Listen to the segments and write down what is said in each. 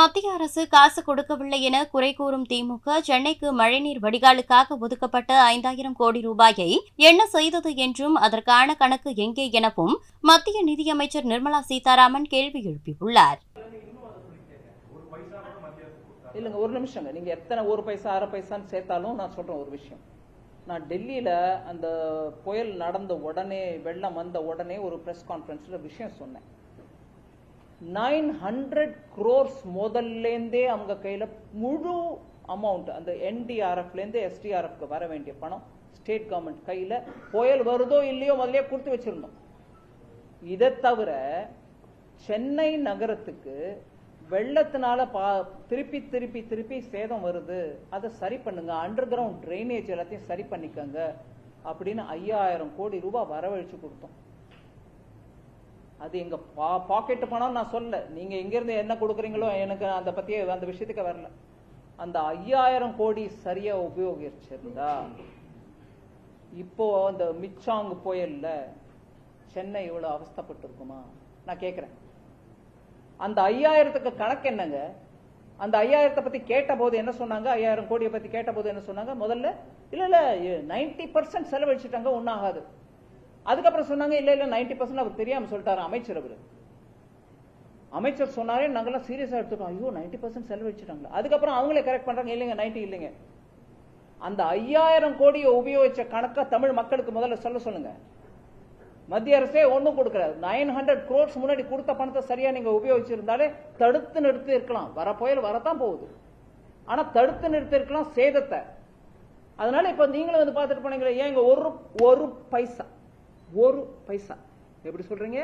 மத்திய அரசு காசு கொடுக்கவில்லை என குறை கூறும் திமுக சென்னைக்கு மழைநீர் வடிகாலுக்காக ஒதுக்கப்பட்ட 5,000 கோடி ரூபாயை என்ன செய்தது என்றும் அதற்கான கணக்கு எங்கே எனவும் மத்திய நிதியமைச்சர் நிர்மலா சீதாராமன் கேள்வி எழுப்பியுள்ளார். இல்லைங்க, ஒரு நிமிஷங்க. நீங்க எத்தனை ஒரு பைசா அரை பைசான்னு சேர்த்தாலும் நான் சொல்றேன் ஒரு விஷயம். நான் டெல்லியில அந்த புயல் நடந்த உடனே, வெள்ளம் வந்த உடனே ஒரு பிரஸ் கான்ஃபரன்ஸ்ல விஷயம் சொன்னேன். 900 crores முதல்லேருந்தே அவங்க கையில முழு அமௌண்ட், அந்த என்டிஆர்எஃப்ல இருந்து எஸ்டிஆர்எஃப்க்கு வர வேண்டிய பணம் ஸ்டேட் கவர்மெண்ட் கையில புயல் வருதோ இல்லையோ முதலே கொடுத்து வச்சிருந்தோம். இதை தவிர சென்னை நகரத்துக்கு வெள்ளத்தினால திருப்பி திருப்பி திருப்பி சேதம் வருது, அதை சரி பண்ணுங்க, அண்டர் கிரவுண்ட் ட்ரைனேஜ் எல்லாத்தையும் சரி பண்ணிக்கங்க அப்படின்னு 5,000 கோடி ரூபாய் வரவழைச்சு கொடுத்தோம். அது எங்க பாக்கெட் பணம் நான் சொல்ல, நீங்க எங்க இருந்து என்ன கொடுக்குறீங்களோ எனக்கு அந்த பத்தியே அந்த விஷயத்துக்கு வரல. அந்த 5,000 கோடி சரியா உபயோகிச்சிருந்தா இப்போ அந்த மிச்சாங்கு புயல்ல சென்னை இவ்வளவு அவஸ்தப்பட்டு இருக்குமா? நான் கேட்கிறேன். அந்த 5,000க்கு கணக்கு என்னங்க? அந்த 5,000 பத்தி கேட்ட போது என்ன சொன்னாங்க? 5,000 கோடியை பத்தி கேட்ட போது என்ன சொன்னாங்க? முதல்ல இல்ல 90% செலவழிச்சிட்டாங்க, ஒன்னும் ஆகாது. அதுக்கப்புறம் சொன்னாங்க இல்ல 90% அவர் தெரியாம சொல்லிட்டாரு அமைச்சர். அமைச்சர் சொன்னாரே, நாங்கெல்லாம் சீரியஸா எடுத்துட்டோம். ஐயோ 90% செலவழிச்சிட்டாங்க. அதுக்கப்புறம் அவங்களே கரெக்ட் பண்றாங்க, இல்லைங்க 90 இல்லைங்க. அந்த 5,000 கோடியை உபயோகிச்ச கணக்கா தமிழ் மக்களுக்கு முதல்ல சொல்லுங்க. மத்திய அரசே ஒண்ணும் கொடுக்கிறார். 900 crores முன்னாடி கொடுத்த பணத்தை சரியா நீங்க உபயோகிச்சிருந்தாலே தடுத்து நிறுத்தி இருக்கலாம். வர புயல் வரத்தான் போகுது, ஆனா தடுத்து நிறுத்தி இருக்கலாம் சேதத்தை. அதனால இப்ப நீங்களும் வந்து பார்த்துட்டு போனீங்களே, ஏங்க ஒரு பைசா எப்படி சொல்றீங்க?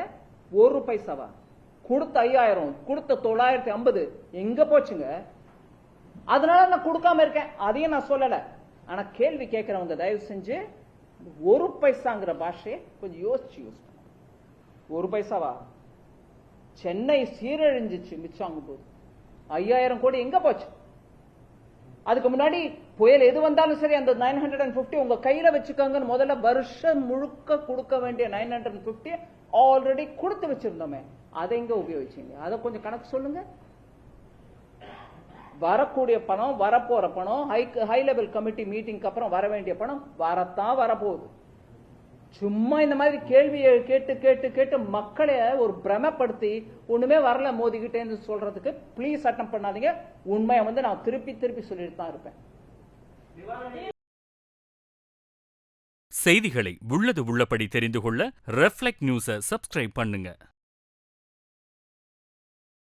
ஒரு பைசாவா? கொடுத்த 5,000 கொடுத்த 950 எங்க போச்சுங்க? அதனால நான் கொடுக்காம இருக்கேன், அதையும் நான் சொல்லல. ஆனா கேள்வி கேட்கிறவங்க தயவு செஞ்சு ஒரு பைசாங்கிற பாஷையை கொஞ்சம் யோசிச்சு ஒரு பைசாவா? சென்னை சீரழிஞ்சிச்சு மிச்சாங்கும் போது 5,000 கோடி எங்க போச்சு? அதுக்கு முன்னாடி புயல் எது வந்தாலும் சரி அந்த 950 உங்க கையில வச்சுக்கோங்கன்னு முதல்ல வருஷம் முழுக்க கொடுக்க வேண்டிய 950 ஆல்ரெடி கொடுத்து வச்சிருந்தோமே, அதை எங்க உபயோகிச்சீங்க? அதை கொஞ்சம் கணக்கு சொல்லுங்க. வரக்கூடிய பணம், வரப்போற பணம், ஹை லெவல் கமிட்டி மீட்டிங்க்கு அப்புறம் வர வேண்டிய பணம் வரத்தான் வரப்போகுது. சும்மா இந்த மாதிரி கேள்வியை கேட்டு கேட்டு கேட்டு மக்களை ஒரு பிரமப்படுத்தி ஒண்ணுமே வரல மோதிக்கிட்டேன்னு சொல்றதுக்கு பிளீஸ் அட்டம் பண்ணாதீங்க. உண்மையை வந்து நான் திருப்பி திருப்பி சொல்லிட்டு தான் இருப்பேன். செய்திகளை உள்ளது உள்ளபடி தெரிந்து கொள்ள ரெஃப்ளெக்ட் நியூஸை சப்ஸ்கிரைப் பண்ணுங்க.